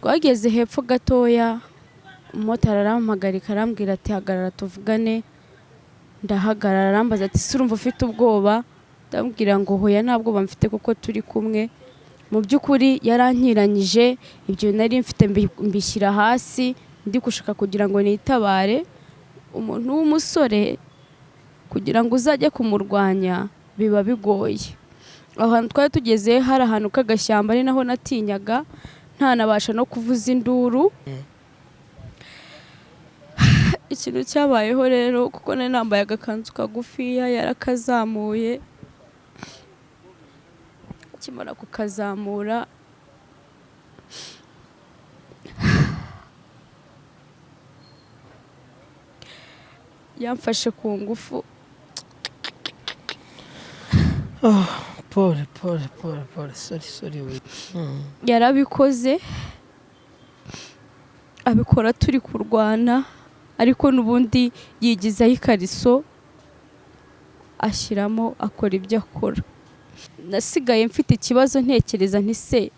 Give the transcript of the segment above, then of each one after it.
twageze hepfo gatoya Motari arampagarika arambwira ati hagarara tuvugane. Ndahagarara arambaza ati surumva ufite ubwoba? Ndambwira ngo hoya nta bwoba mfite kuko turi kumwe. Mu by'ukuri yarankiranyije ibyo nari mfite mbishyira hasi ndi gushaka kugira ngo nitabare. Umuntu w'umusore kugira ngo uzajye kumurwanya biba bigoye. Aho hantu twari tugeze hari ahantu k'agashyamba ari naho natinyaga ntanabasha no kuvuza induru. Ikintu cyabayeho rero kuko nari nambaye agakanzu kagufiya yarakazamuye. Kimara kukazamura yamfashe ku ngufu. Pole sorry. Yarabikoze abikora turi kurwana ariko nubundi yigizaho ikariso ashyiramo akora ibyo akora. Nasigaye mfite ikibazo ntekereza nti se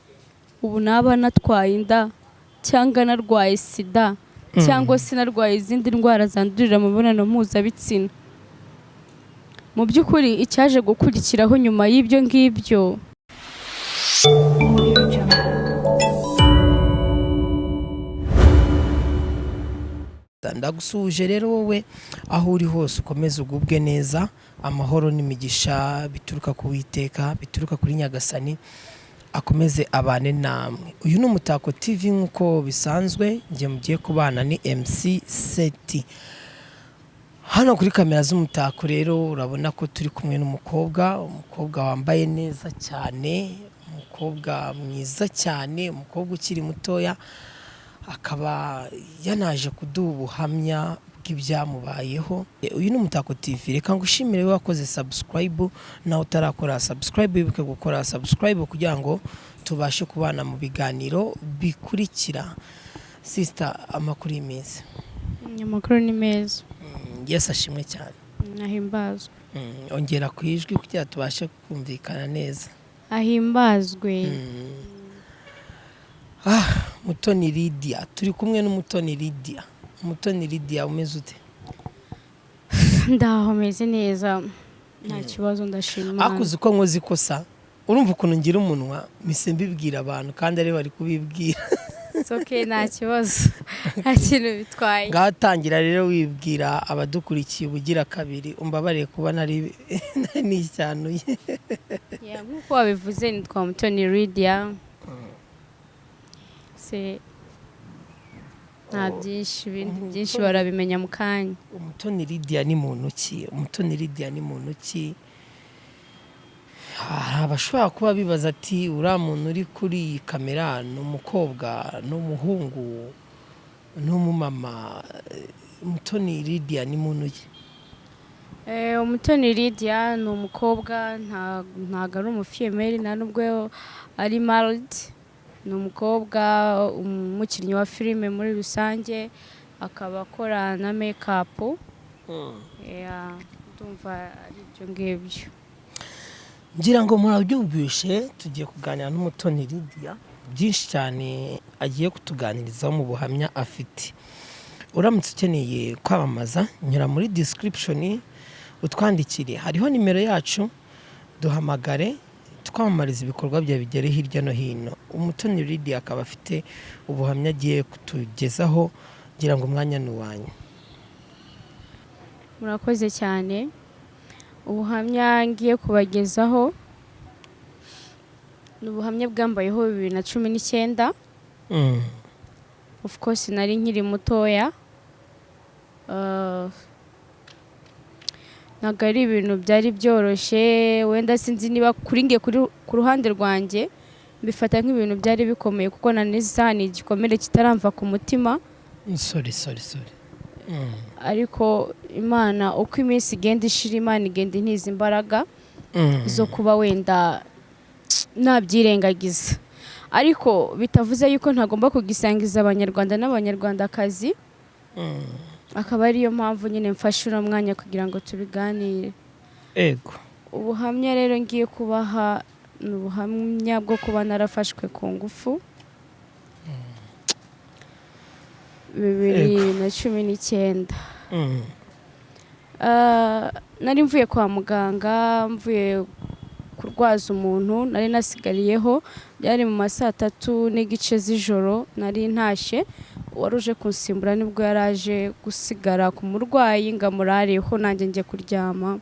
ubu naba natwaye inda cyangwa narwaye sida cyangwa se narwaye izindi ndwara zandurira mu mibonano mpuzabitsina. Mu by'ukuri icyaje gukurikiraho nyuma y'ibyo ngibyo ndagusuje rero wowe aho uri hose ukomeze ugubwe neza. Amahoro n'imigisha bituruka ku Uwiteka bituruka kuri Nyagasani akomeze abane namwe. Uyu ni Umutako TV nk'uko bisanzwe ngiye mugiye kubana ni MC Seti. Hano kuri kamera z'Umutako rero urabona ko turi kumwe n'umukobwa wambaye neza cyane, umukobwa mwiza cyane, umukobwa ukiri mutoya, akaba yanaje kuduha ubuhamya bw'ibyamubayeho. Uyu ni Umutako TV. Reka ngushimire wakoze subscribe nawe utarakora subscribe, wibuke gukora subscribe kugira ngo tubashe kubana mu biganiro bikurikira. Sister, amakuru y'imeze? Amakuru ni meza. Yes, ashimwe cyane. Ahimbazwe. Ongera ku ijwi kugira tubashe kumvikana neza. Ahimbazwe. Mutoni Lydia, turi kumwe n'Umutoni Lydia. Umutoni Lydia umeze ute? Ndaho meze neza. Nta kibazo ndashima. Akuze uko nkoze ikosa. Urumva ukuntu ngira umunwa mise mbibwira abantu kandi ari bari kubibwira. It's okay, nta kibazo. Nta kintu bitwaye. Ngatangira rero wibwira abadukurikiye ubugira kabiri umbabariye kuba nari n'icyanuye. Nkuko wabivuze nitwa Mutoni Lydia. Nta byinshi barabimenya mu kanya. Umutoni Lydia ni muntu ki? Umutoni Lydia ni muntu ki? Abashobora kuba bibaza ati uriya muntu uri kuri kamera ni umukobwa n'umuhungu n'umumama. Umutoni Lydia ni muntu ki? Umutoni Lydia ni umukobwa ntago ari umufiyemeri nta nubwo ari married. Ni umukobwa umukinnyi wa filime muri rusange akaba akora na make-up. Ndumva ari ibyo ngibyo. Ngira ngo murabyumvishe tugiye kuganira n'Umutoni Lydia byinshi cyane agiye kutuganirizaho mu buhamya afite. Uramutse ukeneye kwamamaza nyura muri description utwandikire, hariho nimero yacu, duhamagare twamamariza ibikorwa bya bigere hirya no hino. Umutoni Lydia akaba afite ubuhamya agiye kutugezaho, ngira ngo umwanya n'uwanyu. Murakoze cyane. Ubuhamya ngiye kubagezaho ni ubuhamya bwambayeho 2019. Of course nari nkiri mutoya. Ntabwo ari ibintu byari byoroshye, wenda sinzi niba kuri nge ku ruhande rwanjye mbifata nk'ibintu byari bikomeye kuko naneza ni igikomere kitaramva ku mutima. Sorry. Ariko Imana uko iminsi igenda ishira, Imana igenda intiza imbaraga zo kuba wenda nabyirengagiza. Ariko bitavuze yuko ntagomba kugisangiza Abanyarwanda n'Abanyarwandakazi. Akaba ariyo mpamvu nyine mfashe uno mwanya kugira ngo tubiganire. Ego. Ubuhamya rero ngiye kubaha ni ubuhamya bwo kuba narafashwe ku ngufu. 2019. Nari mvuye kwa muganga, mvuye kurwaza umuntu, nari nasigariyeho, byari mu masaa 3 n'igice z'ijoro, nari ntashye, waruje kunsimbura nibwo yaraje gusigara ku murwayi ngamurareho nanjye ngiye kuryama.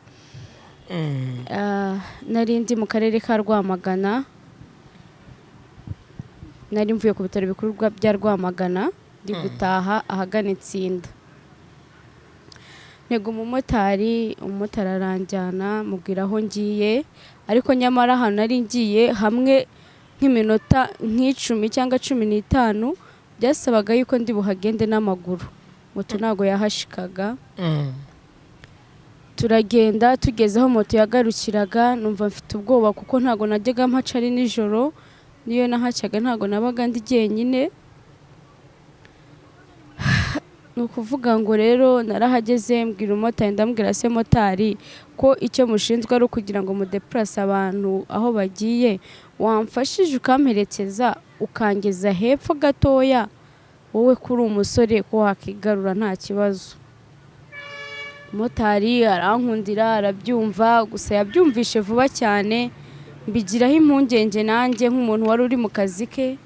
Nari ndi mu karere ka Rwamagana, nari mvuye ku bitaro bikuru bya Rwamagana ndi gutaha ahagana Itsinda. Ntego umumotari aranjyana mubwira aho ngiye, ariko nyamara hano nari ngiye hamwe nk'iminota nk'icumi cyangwa 15 byasabaga yuko ndi buhagende n'amaguru, moto ntago yahashikaga. Turagenda tugeze aho moto yagarukiraga, numva mfite ubwoba kuko ntago najyaga mpaca ari nijoro, niyo nahacyaga ntago nabaga ndi jyenyine. Nukuvuga ngo rero narahageze mbwira umumotari, ndambwira se motari ko icyo mushinzwe ari kugira ngo mudeplace abantu aho bagiye, wamfashije ukamperekeza ukangeza hepfo gatoya, wowe kuri umusore ko wakigarura nta kibazo. Motari arankundira, arabyumva, gusa yabyumvishe vuba cyane, mbigiraho impungenge nanjye nk'umuntu wari uri mu kazi ke,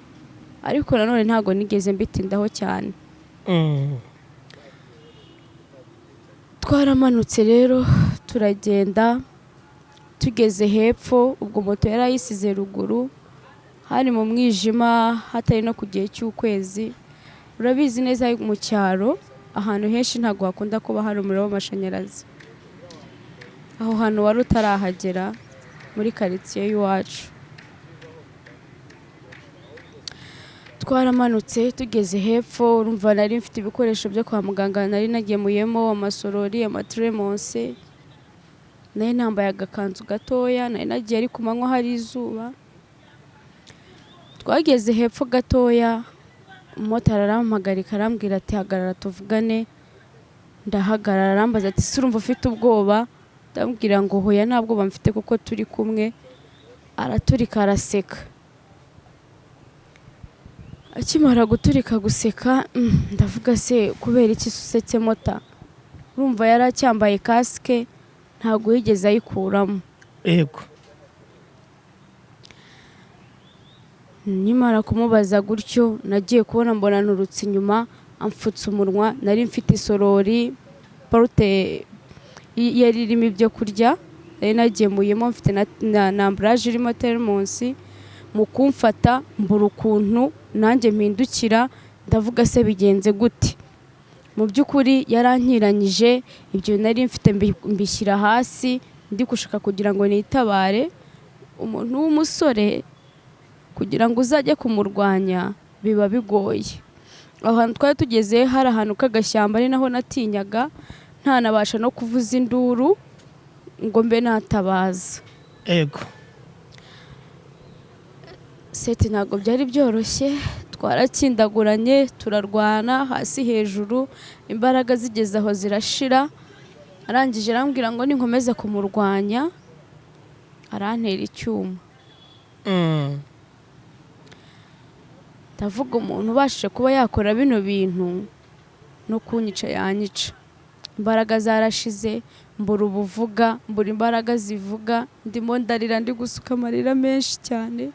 ariko nanone ntago nigeze mbitindaho cyane. Twaramanutse rero turagenda, tugeze hepfo, ubwo moto yarayisize ruguru, hari mu mwijima, hatari no ku gihe cy'ukwezi. Urabizi neza mu cyaro ahantu henshi ntago hakunda kuba hari umuriro w'amashanyarazi. Aho hantu wari utarahagera muri quartier y'iwacu. Twaramanutse tugeze hepfo, urumva nari mfite ibikoresho byo kwa muganga, nari nagemuyemo amasorori, amatremonse, nari nambaye agakanzu gatoya, nari nagiye ari ku manywa hari izuba. Twageze hepfo gatoya, umumotari arampamagara arambwira ati hagarara tuvugane. Ndahagarara, arambaza ati se urumva ufite ubwoba? Ndambwira ngo hoya nta bwoba mfite kuko turi kumwe. Araturika araseka. Akimara guturika guseka, ndavuga se kubera iki susetse mota? Urumva yaracyambaye kasike, ntago yigeze ayikuramo. Yego. Nimara kumubaza gutyo, nagiye kubona mbona nurutse inyuma, amfutse umunwa, nari mfite isorori, porute yari irimo ibyo kurya, nari nagemuyemo, mfite na ambrage irimo thermos. Mu kumfata mbura ukuntu nanjye mpindukira, ndavuga se bigenze gute? Mu by'ukuri yarankiranyije, ibyo nari mfite mbishyira hasi, ndi gushaka kugira ngo nitabare. Umuntu w'umusore kugira ngo uzajye kumurwanya biba bigoye. Aho hantu twari tugeze hari ahantu k'agashyamba, ari naho natinyaga, ntanabasha no kuvuza induru ngo mbe natabaza. Yego. Seti ntago byari byoroshye, twarakindaguranye, turarwana hasi hejuru, imbaraga zigeze aho zirashira. Arangije arambwira ngo ninkomeza kumurwanya arantera icyuma. Ndavuga umuntu ubashije kuba yakora bino bintu no kunyica yanyica. Imbaraga zarashize, mbura ubuvuga, mbura imbaraga zivuga, ndimo ndarira, ndi gusuka amarira menshi cyane.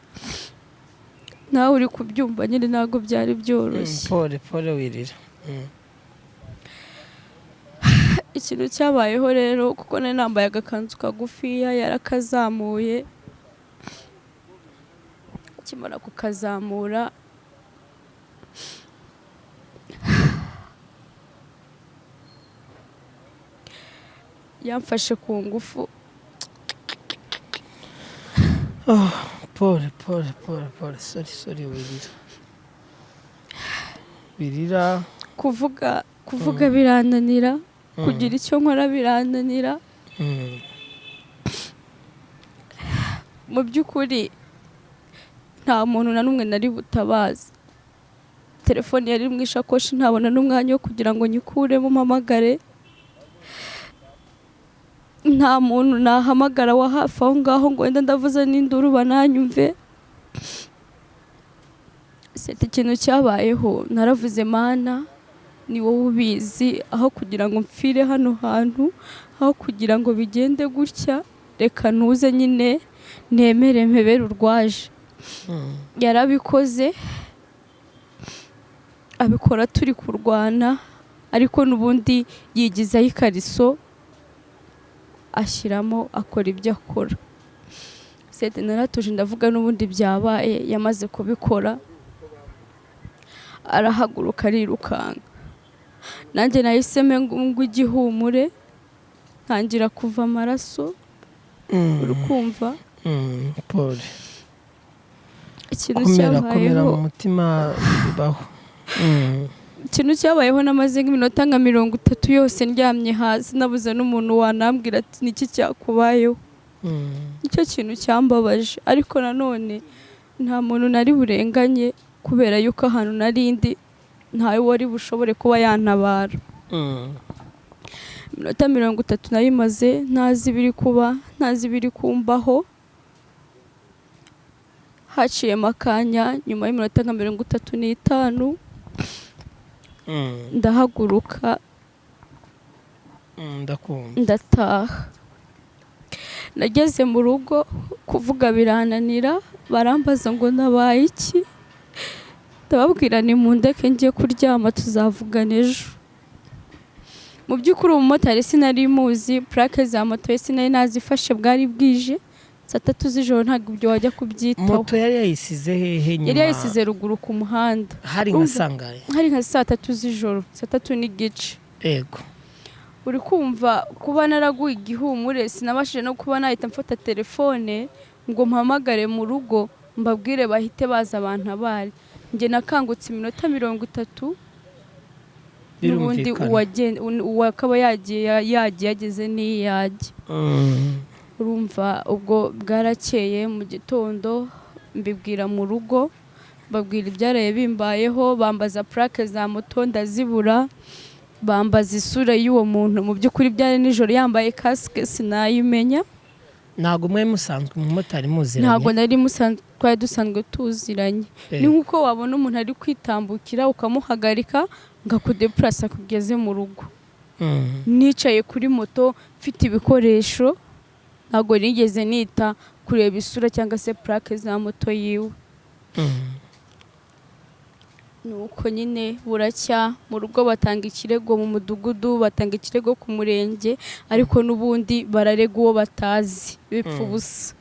Nawe uri kubyumva nyine ntago byari byoroshye. Pole wirira. Ikintu cyabayeho rero, kuko nari nambaye agakanzu kagufiya, yarakazamuye. Akimara kukazamura, yamfashe ku ngufu. Pole. Sorry wirira. Kuvuga birananira, kugira icyo nkora birananira. Mu by'ukuri nta muntu na n'umwe nari butabaza. Telefone yari mu ishakoshi, ntabona n'umwanya wo kugira ngo nyikuremo mpamagare. Nta muntu nahamagara wa hafi aho ngaho ngo wenda ndavuza n'induru bananyumve. Seti ikintu cyabayeho, naravuze Mana, ni wowe ubizi, aho kugira ngo mpfire hano hantu, aho kugira ngo bigende gutya, reka ntuze nyine nemere mpebere urwaje. Yarabikoze, abikora turi kurwana, ariko n'ubundi yigizaho ikariso ashyiramo akora ibyo akora. Sete naratuje ndavuga n'ubundi byabaye, yamaze kubikora arahaguruka arirukanka. Nanjye nahisemo ngo igihumure, ntangira kuva amaraso. Uri kumva? Paul, ikintu komera mu cyabayeho, mutima bibaho. ikintu cyabayeho namaze nk'iminota nka 30 yose ndyamye hasi, nabuze n'umuntu wanambwira ati niki cyakubayeho. Nicyo kintu cyambabaje, ariko nanone nta muntu nari burenganye kubera yuko ahantu narindi ntawe wari bushobore kuba yantabara. Iminota 30 nayimaze ntazi ibiri kuba, ntazi ibiri kumbaho. Haciye makanya nyuma y'iminota nka 35 ndahaguruka ndataha. Nageze mu rugo kuvuga birananira, barambaza ngo nabaye iki, ndababwira ni mundeke ngiye kuryama tuzavugana ejo. Mu by'ukuri umumotari sinari muzi, plaque za moto sinari nazifashe, bwari bwije 3 z'ijoro, ntabwo ibyo wajya kubyitaho. Moto yari yayisize hehe nyuma? Yari yayisize ruguru ku muhanda. Hari nka sangaye? Hari nka 3 z'ijoro, 3 n'igice. Yego. Uri kumva kuba naraguye igihumure, sinabashije no kuba nahita mfata telefone ngo mpamagare mu rugo mbabwire bahite baza abantu abari. Nge nakangutse iminota 30, n'ubundi uwakaba yagiye yageze n'iyajye. Urumva ubwo bwarakeye mu gitondo mbibwira mu rugo, babwira ibyaraye bimbayeho, bambaza plaque za moto ndazibura, bambaza isura y'uwo muntu. Mu by'ukuri byari nijoro, yambaye casque sinayimenya. Ntago mwe musanzwe umumotari muziranye? Ntago nari musanzwe, twari dusanzwe tuziranye. Ni nkuko wabona umuntu ari kwitambukira ukamuhagarika ngakudeplasa kugeze mu rugo. Nicaye kuri moto mfite ibikoresho, ntago nigeze nita kureba isura cyangwa se plaque za moto yiwe. Nuko nyine buracya, mu rugo batanga ikirego, mu mudugudu batanga ikirego ku murenge, ariko n'ubundi bararega uwo batazi, bipfa ubusa.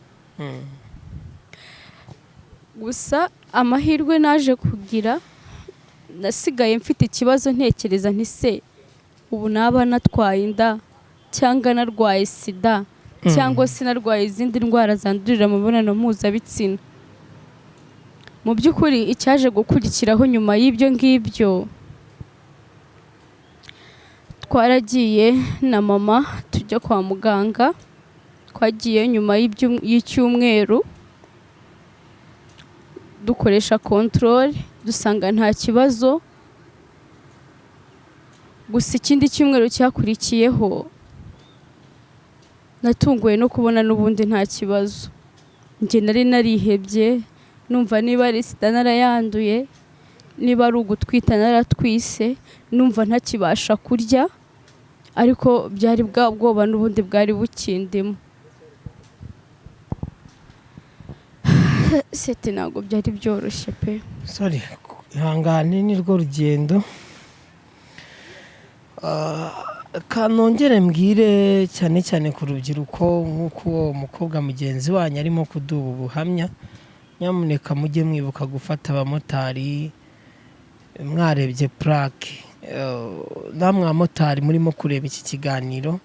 Gusa amahirwe naje kugira, nasigaye mfite ikibazo ntekereza nti se ubu naba natwaye inda, cyangwa narwaye sida, cyangwa se narwaye izindi ndwara zandurira mu mibonano mpuzabitsina. Mu by'ukuri icyaje gukurikiraho nyuma y'ibyo ngibyo, twaragiye na mama tujya kwa muganga. Twagiye nyuma y'icyumweru dukoresha control, dusanga nta kibazo. Gusa ikindi cyumweru cyakurikiyeho natunguwe no kubona n'ubundi nta kibazo. Nge nari narihebye, numva niba ari sida narayanduye, niba ari ugutwita naratwise, numva ntakibasha kurya, ariko byari bwa bwoba n'ubundi bwari bukindimo. Sete ntabwo byari byoroshye pe. Sorry, ihangane ni rwo rugendo. Kanongere mbwire cyane cyane ku rubyiruko, nk'uko uwo mukobwa mugenzi wanyu arimo kuduha ubuhamya, nyamuneka mujye mwibuka gufata abamotari mwarebye plaque. Namwe abamotari murimo kureba iki kiganiro,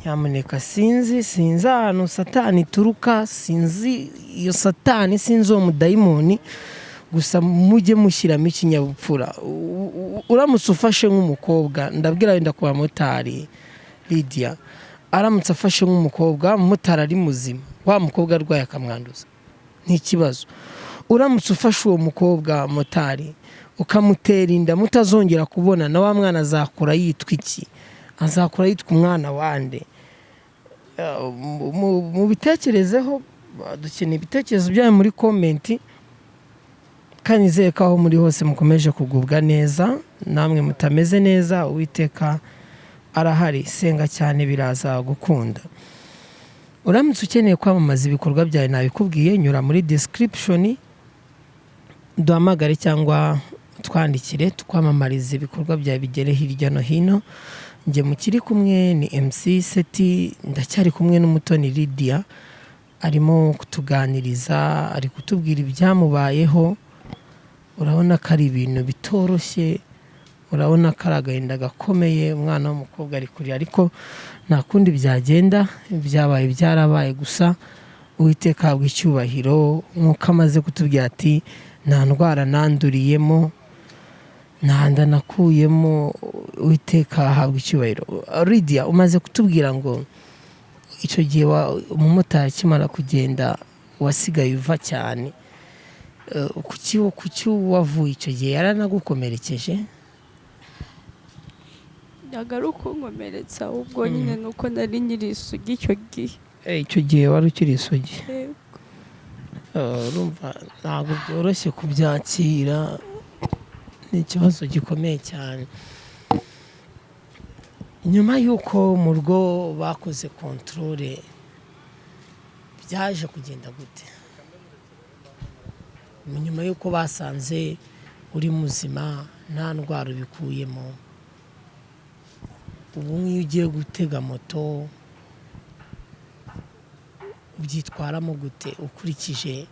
nyamuneka sinzi ahantu satani ituruka, sinzi iyo satani, sinzi uwo mudayimoni, gusa mujye mushyiramo ikinyabupfura. Uramutse ufashe nk'umukobwa, ndabwira wenda ku bamotari Lydia, aramutse afashe nk'umukobwa, umumotari ari muzima, wa mukobwa arwaye akamwanduza, n'ikibazo. Uramutse ufashe uwo mukobwa motari ukamutera inda, mutazongera kubona, na wa mwana azakura yitwa iki? Azakura yitwa umwana wande? Mu bitekerezeho, dukeneye ibitekerezo byanyu muri komenti. kandi nizeye ko aho muri hose mukomeje kugubwa neza, namwe mutameze neza Uwiteka arahari, senga cyane biraza gukunda. Uramutse ukeneye kwamamaza ibikorwa byawe nabikubwiye, nyura muri description duhamagare cyangwa twandikire tukwamamarize ibikorwa byawe bigere hirya no hino. Nge mukiri kumwe ni MC Seti, ndacyari kumwe n'umutoni Lydia, arimo kutuganiriza, ari kutubwira ibyamubayeho. Urabona ko ari ibintu bitoroshye, urabona ko ari agahinda gakomeye, umwana w'umukobwa ari kurira, ariko nta kundi byagenda, byabaye byarabaye, gusa Uwiteka ahabwa icyubahiro. Nk'uko amaze kutubwira ati nta ndwara nanduriyemo, nta nda nakuyemo, Uwiteka ahabwa icyubahiro. Lydia, umaze kutubwira ngo icyo gihe umumotari akimara kugenda wasigaye uva cyane, kuki wavuye icyo gihe? Yaranagukomerekeje? Nagaruka nkomeretsa, ubwo nyine nuko nari nyiri isugi icyo gihe. Icyo gihe wari ukiri isugi? Urumva ntabwo byoroshye kubyakira, ni ikibazo gikomeye cyane. Nyuma y'uko mu rugo bakoze controle, byaje kugenda gute? Nyuma y'uko basanze uri muzima nta ndwara ubikuyemo, ubu nk'iyo ugiye gutega moto ubyitwaramo gute ukurikije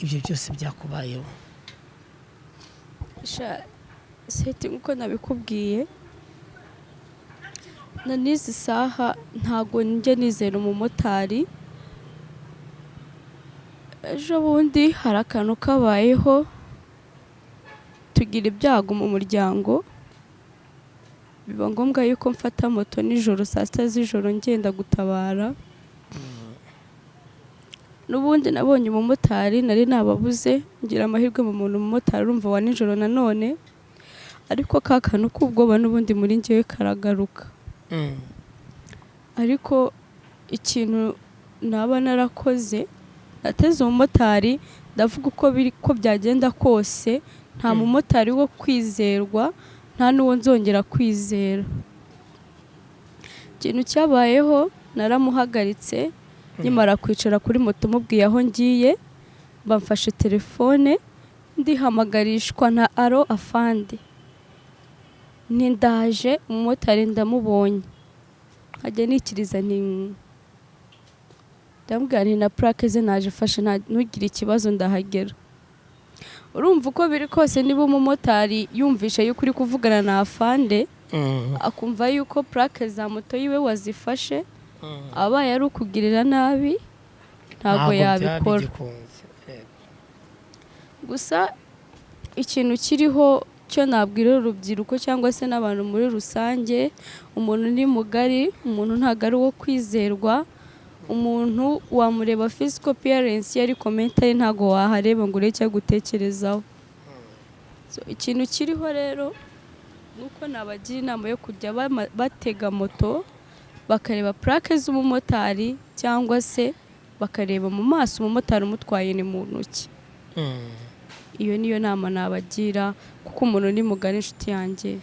ibyo byose byakubayeho? Seti, nk'uko nabikubwiye, na n'izi saha ntabwo njye nizera umumotari. Ejo bundi hari akantu kabayeho, tugira ibyago mu muryango, biba ngombwa yuko mfata moto nijoro saa 6 z'ijoro ngenda gutabara. N'ubundi nabonye umumotari, nari nababuze, ngira amahirwe mu muntu umumotari urumva wa nijoro nanone, ariko ka kantu k'ubwoba n'ubundi muri njyewe karagaruka. Ariko ikintu naba narakoze, nateze umumotari, ndavuga uko biri ko byagenda kose, nta mumotari wo kwizerwa, nta n'uwo nzongera kwizera. Ikintu cyabayeho, naramuhagaritse, nyimara kwicara kuri moto mubwiye aho ngiye, bamfashe telefone, ndihamagarishwa na aro afande, nindaje umumotari ndamubonye, nkajya nikiriza ndambwira nti na plaque ze naje fashe, ntugire ikibazo ndahagera. Urumva uko biri kose, niba umumotari yumvishe yuko uri kuvugana na afande, akumva yuko plaque za moto yiwe wazifashe, abaye ari ukugirira nabi, ntabwo yabikora. Gusa ikintu kiriho cyo nabwira urubyiruko cyangwa se n'abantu muri rusange, umuntu ni mugari, umuntu ntabwo ari uwo kwizerwa. Umuntu wamureba physical appearance yari commentary, ntago wahareba ngo ureke gutekerezaho. Ikintu kiriho rero nuko nabagira inama yo kujya batega moto, bakareba plaque z'umumotari, cyangwa se bakareba mu maso umumotari umutwaye ni mu ntoki. Iyo niyo nama nabagira, kuko umuntu ni mugari inshuti yanjye.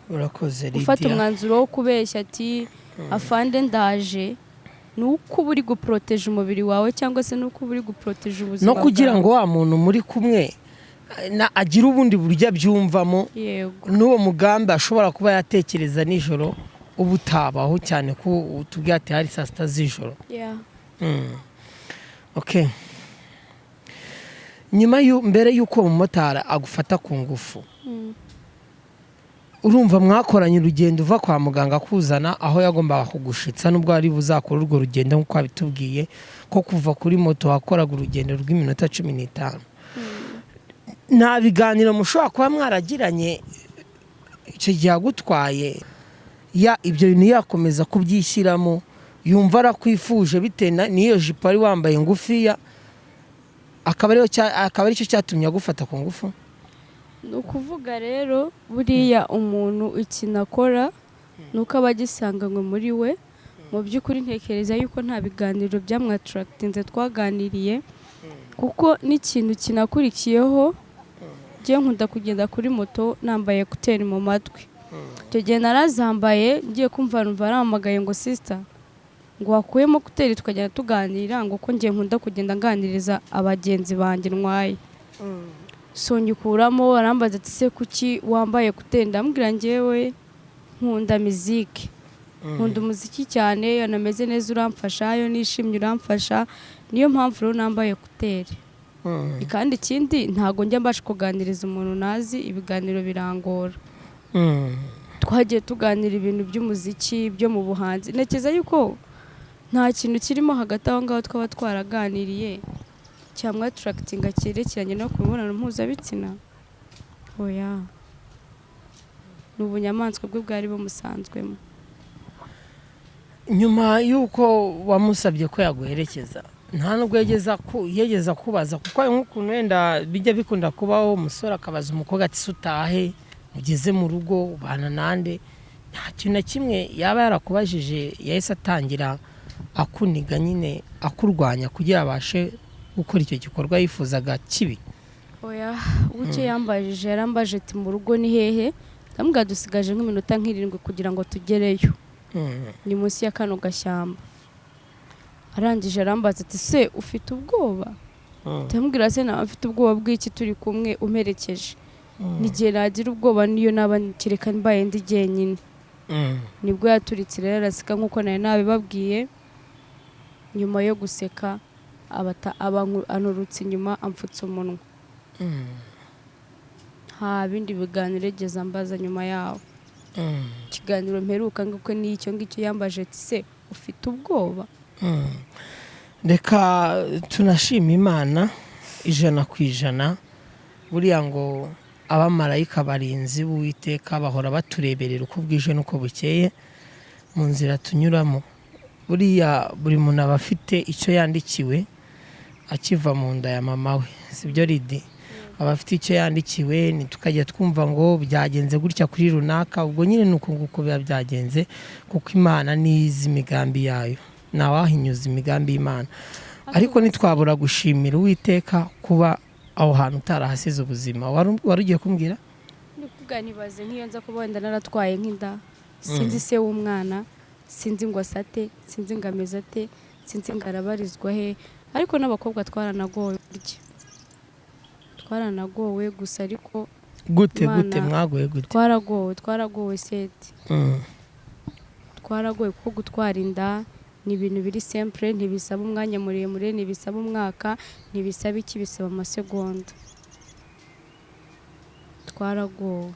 Urakoze Lydia. Ufata umwanzuro wo kubeshya ati afande ndaje, nuko uri guproteje umubiri wawe, cyangwa se nuko uri guproteje ubuzima no kugira ngo wa muntu muri kumwe agira ubundi buryo abyumvamo, n'uwo mugambi ashobora kuba yatekereza nijoro ubutabaho, cyane ko utubwiye ati hari saa 6 z'ijoro. Okay. Nyuma mbere y'uko umumotari agufata ku ngufu, urumva mwakoranye urugendo uva kwa muganga kuzana aho yagombaga kugushitsa, nubwo ari buzakora urwo rugendo nk'uko abitubwiye ko kuva kuri moto wakoraga urugendo rw'iminota 15. Nta biganiro mushobora kuba mwaragiranye icyo gihe agutwaye, ibyo bintu yakomeza kubyishyiramo, yumva arakwifuje bitewe n'iyo jipo ari wambaye ngufiya, akaba ari cyo cyatumye agufata ku ngufu? Ni ukuvuga rero, buriya umuntu ikintu akora nuko aba agisanganywe muri we. Mu by'ukuri ntekereza yuko nta biganiro byamwatarakitinze twaganiriye, kuko n'ikintu kinakurikiyeho ngiye nkunda kugenda kuri moto nambaye ekuteri mu matwi. Icyo gihe narazambaye ngiye kumva numva arahamagaye ngo sister ngo wakuyemo ekuteri tukagenda tuganira ngo ko ngiye nkunda kugenda nganiriza abagenzi banjye ntwaye. So nyikuramo arambaza ati se kuki wambaye ekuteri? Ndambwira njyewe nkunda muziki, nkunda umuziki cyane, iyo nameze neza uramfasha, iyo nishimye uramfasha, niyo mpamvu rero nambaye ekuteri. Kandi ikindi ntago njya mbasha kuganiriza umuntu nazi, ibiganiro birangora. Twagiye tuganira ibintu by'umuziki, byo mu buhanzi, ntekereza yuko nta kintu kirimo hagati aho ngaho twaba twaraganiriye cyangwa attractinga cyerekeranye no kubonana mpuzabitsina. Oya, ni ubunyamaswa bwe bwari bumusanzwemo. Nyuma y'uko wamusabye ko yaguherekeza, nta nubwo yegeza kubaza, kuko nk'ukuntu wenda bijya bikunda kubaho umusore akabaza umukobwa ati sutahe ugeze mu rugo ubana nande, nta kintu na kimwe yaba yarakubajije yahise atangira akuniga nyine akurwanya kugira abashe gukora icyo gikorwa yifuzaga kibi. Oya, ucyo yambajije yarambaje ati mu rugo ni hehe? Ndambwira dusigaje nk'iminota 7 kugira ngo tugereyo. Ni munsi ya kano gashyamba. Arangije arambaza ati se ufite ubwoba? Ndambwira se nawe afite ubwoba bw'iki turi kumwe umerekeje? Nigiye nagira ubwoba niyo naba kireka mbaye ndi jyenyine. Nibwo yaturitse rero araseka nkuko nawe nabibabwiye. Nyuma yo guseka anurutse inyuma amfutse umunwa. Nta bindi biganiro yigeze ambaza nyuma yaho. Ikiganiro mperuka nguko n'icyo ngicyo yambaje ati se ufite ubwoba? Reka tunashima Imana 100%. Buriya ngo abamarayika barinzi b'Uwiteka bahora batureberera uko bwije nuko bukeye mu nzira tunyuramo. Buriya buri muntu aba afite icyo yandikiwe akiva mu nda ya mama we, sibyo Ridi? Aba afite icyo yandikiwe, nitukajya twumva ngo byagenze gutya kuri runaka, ubwo nyine nuko nguko biba byagenze, kuko Imana nizi imigambi yayo, nawahinyuza imigambi y'Imana. Ariko nitwabura gushimira Uwiteka kuba aho hantu utarahasize ubuzima. Warugiye kumbwira? Nikuvuga nibaze nk'iyo nza kuba wenda naratwaye nk'inda, sinzi se w'umwana, sinzi ngo asate, sinzi ngo ameze ate, sinzi ngo arabarizwa he. Ariko n'abakobwa twaranagowe burya, twaranagowe gusa. Ariko gute mwagoye gute? twaragowe seti. Twaragowe kuko gutwara inda ni ibintu biri simple, ntibisaba umwanya muremure, ntibisaba umwaka, ntibisaba iki, bisaba amasegonda. Twaragowe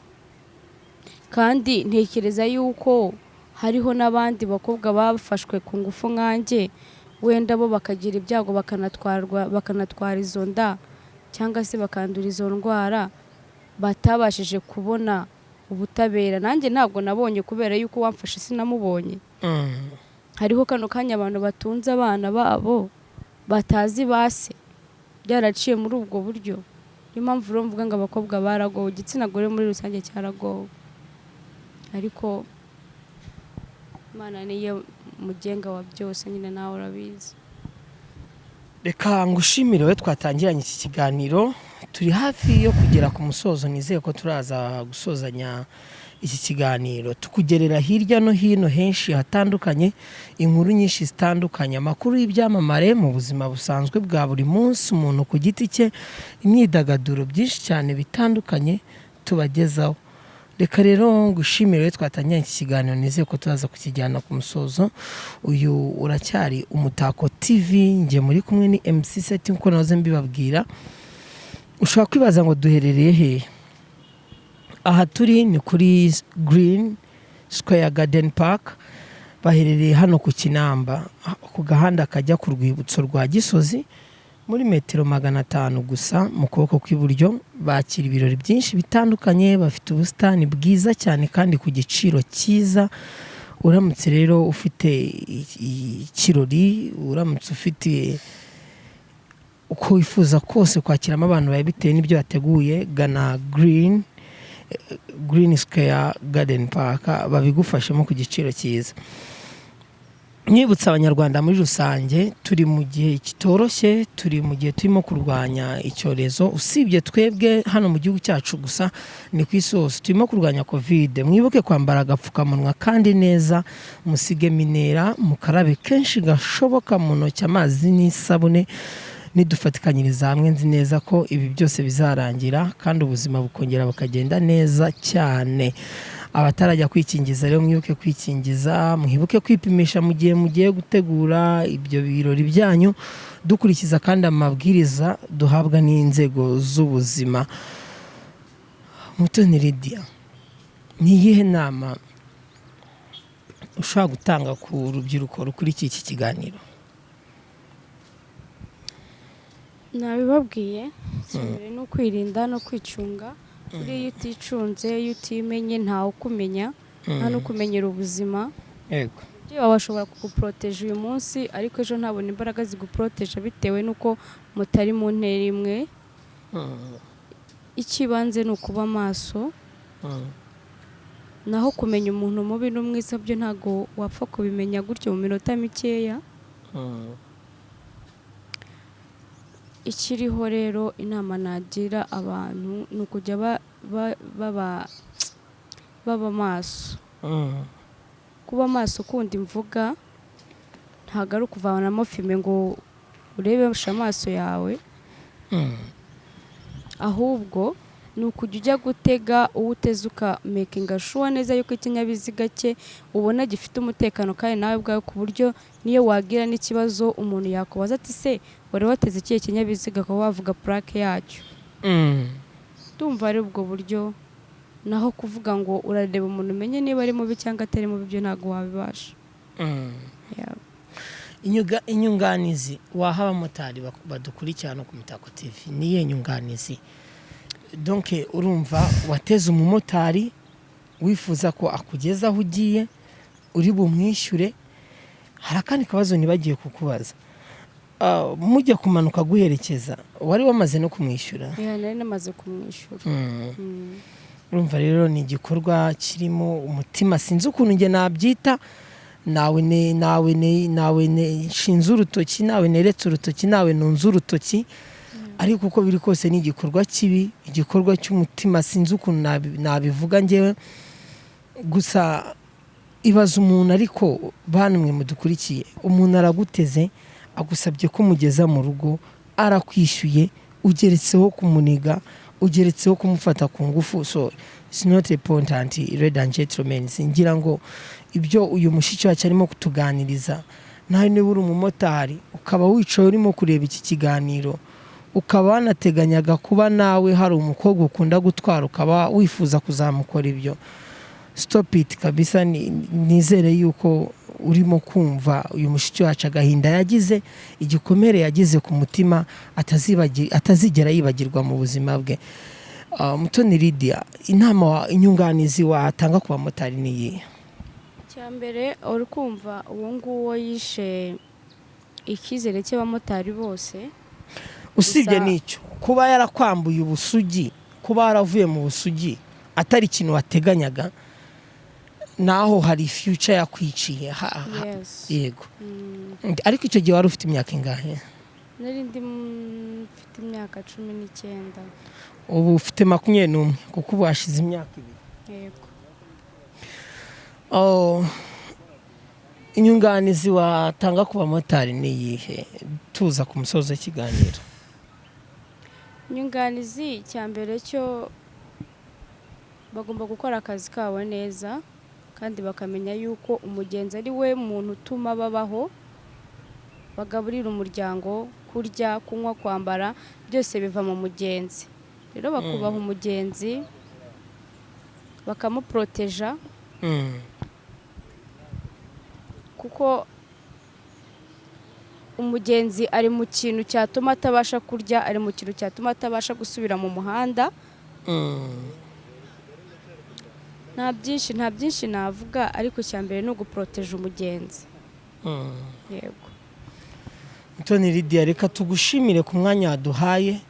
kandi ntekereza yuko hariho n'abandi bakobwa bafashwe ku ngufu nkanjye, wenda bo bakagira ibyago bakanatwara izo nda cyangwa se bakandura izo ndwara, batabashije kubona ubutabera. Nanjye ntabwo nabonye kubera yuko wamfashe sinamubonye. Hariho kano kanya abantu batunze abana babo batazi base, byaraciye muri ubwo buryo. Niyo mpamvu rero mvuga ngo abakobwa baragowe, igitsina gore muri rusange cyaragowe. Ariko Imana niyo mugenga wa byose, nyine nawe urabizi. Reka ngushimire we twatangiranye iki kiganiro, turi hafi yo kugera ku musozo. Nizeye ko turaza gusozanya iki kiganiro tukugerera hirya no hino henshi hatandukanye, inkuru nyinshi zitandukanye, amakuru y'ibyamamare mu buzima busanzwe bwa buri munsi, umuntu ku giti cye, imyidagaduro, byinshi cyane bitandukanye tubagezaho. Reka rero ngushimire we twatangiranye iki kiganiro, nizeye ko turaza kukijyana ku musozo. Uyu uracyari Umutako TV, nge muri kumwe ni MC Set nkuko nahoze mbibabwira. Ushobora kwibaza ngo duherereye he? Aha turi ni kuri Green Square Garden Park, baherereye hano ku Kinamba, ku gahanda kajya ku rwibutso rwa Gisozi, muri metero 500 gusa mu kuboko kw'iburyo. Bakira ibirori byinshi bitandukanye, bafite ubusitani bwiza cyane kandi ku giciro cyiza. Uramutse rero ufite ikirori, uramutse ufite uko wifuza kose kwakiramo abantu bawe bitewe n'ibyo yateguye, gana Green Square Garden Park, babigufashemo ku giciro cyiza. Nyibutsa Abanyarwanda muri rusange turi mu gihe kitoroshye, turi mu gihe turimo kurwanya icyorezo, usibye twebwe hano mu gihugu cyacu gusa, ni ku isi hose turimo kurwanya covid. Mwibuke kwambara agapfukamunwa kandi neza, musige minera, mukarabe kenshi gashoboka mu ntoki amazi n'isabune, nidufatikanyiriza hamwe nzi neza ko ibi byose bizarangira kandi ubuzima bukongera bukagenda neza cyane. Abatarajya kwikingiza rero mwibuke kwikingiza, mwibuke kwipimisha mu gihe mugiye gutegura ibyo birori byanyu, dukurikiza kandi amabwiriza duhabwa n'inzego z'ubuzima. Mutoni Lydia, ni iyihe nama ushobora gutanga ku rubyiruko rukurikiye iki kiganiro? Nabibabwiye, cyane no kwirinda no kwicunga. Iyo uticunze, iyo utimenye, ntawe ukumenya, nta no kumenyera ubuzima. Yego. Byo bashobora kuguproteje uyu munsi, ariko ejo ntabona imbaraga ziguproteje bitewe nuko mutari mu ntera imwe. Ikibanze ni ukuba maso. Naho kumenya umuntu mubi n'umwiza byo ntago wapfa kubimenya gutyo mu minota mikeya. Ikiriho rero inama nagira abantu ni ukujya baba maso. Kuba maso kundi mvuga ntago ari ukuvanamo filime ngo urebeshe amaso yawe, ahubwo ni ukujya ujya gutega uwo uteze ukamekinga shuwa neza yuko ikinyabiziga cye ubona gifite umutekano kandi nawe bwawe, ku buryo niyo wagira n'ikibazo umuntu yakubaza ati se wari wateze ikihe kinyabiziga, ko wavuga plaque yacyo. Ndumva ari ubwo buryo. Naho kuvuga ngo urareba umuntu umenye niba ari mubi cyangwa atari mubi, byo ntago wabibasha. Inyunganizi waha abamotari badukurikirana ku Mutako TV niye nyunganizi? Donc urumva wateze umumotari wifuza ko akugeza aho ugiye, uri bumwishyure. Hari akandi kabazo nibagiye kukubaza. Mujya kumanuka guherekeza, wari wamaze no kumwishyura? Nari namaze kumwishyura. Urumva rero ni igikorwa kirimo umutima, sinzi ukuntu nge nabyita. Nawe nshinze urutoki, nawe neretse urutoki, nawe nunze urutoki. Ariko uko biri kose ni igikorwa kibi, igikorwa cy'umutima, sinzi ukuntu nabivuga ngewe. Gusa ibaza umuntu, ariko banumwe mudukurikiye, umuntu araguteze agusabye ko mugeza mu rugo, arakwishyuye, ugeretseho kumuniga, ugeretseho kumufata ku ngufu. So it's not important, ladies and gentlemen. Singira ngo ibyo uyu mushiki wacu arimo kutuganiriza, nawe niba uri umumotari ukaba wicaye urimo kureba iki kiganiro, ukaba wanateganyaga kuba nawe hari umukobwa ukunda gutwara ukaba wifuza kuzamukora ibyo, stop it kabisa. Nizere yuko urimo kumva uyu mushiki wacu agahinda yagize, igikomere yagize ku mutima atazigera yibagirwa mu buzima bwe. Mutoni Lydia, inama inyunganizi watanga ku bamotari ni iyihe? Cyambere uri kumva uwo nguwo yishe icyizere cy'abamotari bose. Usibye n'icyo, kuba yarakwambuye ubusugi, kuba yaravuye mu busugi atari ikintu wateganyaga, naho hari future yakwiciye. Yego. Ariko icyo gihe wari ufite imyaka ingahe? Nari mfite imyaka 19. Ubu ufite 21 kuko ubu hashize imyaka 2. Yego. Inyunganizi watanga ku bamotari ni iyihe? Tuza ku musozo w'ikiganiro. Inyunganizi cyambere cyo bagomba gukora akazi kabo neza, kandi bakamenya yuko umugenzi ari we muntu utuma babaho, bagaburira umuryango, kurya, kunywa, kwambara, byose biva mu mugenzi. Rero bakubaha umugenzi, bakamuproteja, kuko umugenzi ari mu kintu cyatuma atabasha kurya, ari mu kintu cyatuma atabasha gusubira mu muhanda. Nta byinshi navuga, ariko cyambere no guproteja umugenzi. Yego. Mutoni Lydia, reka tugushimire ku mwanya waduhaye,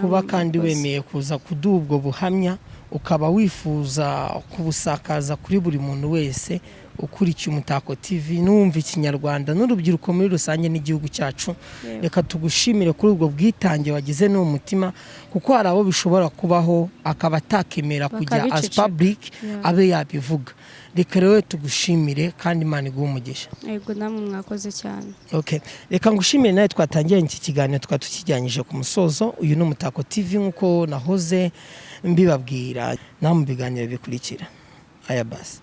kuba kandi wemeye kuza kuduha ubwo buhamya, ukaba wifuza kubusakaza kuri buri muntu wese ukurikiye Umutako TV n'umva ikinyarwanda n'urubyiruko muri rusange n'igihugu cyacu. Reka tugushimire kuri ubwo bwitange wagize n'uwo mutima, kuko hari abo bishobora kubaho akaba atakemera kujya as public abe yabivuga. Reka rero tugushimire kandi Imana iguhe umugisha. Yego namwe mwakoze cyane. Okay, reka ngushimire nawe twatangiye iki kiganiro tukijyanyije ku musozo. Uyu ni Umutako TV nkuko nahoze mbibabwira, namwe biganiro bikurikira. Aya basi.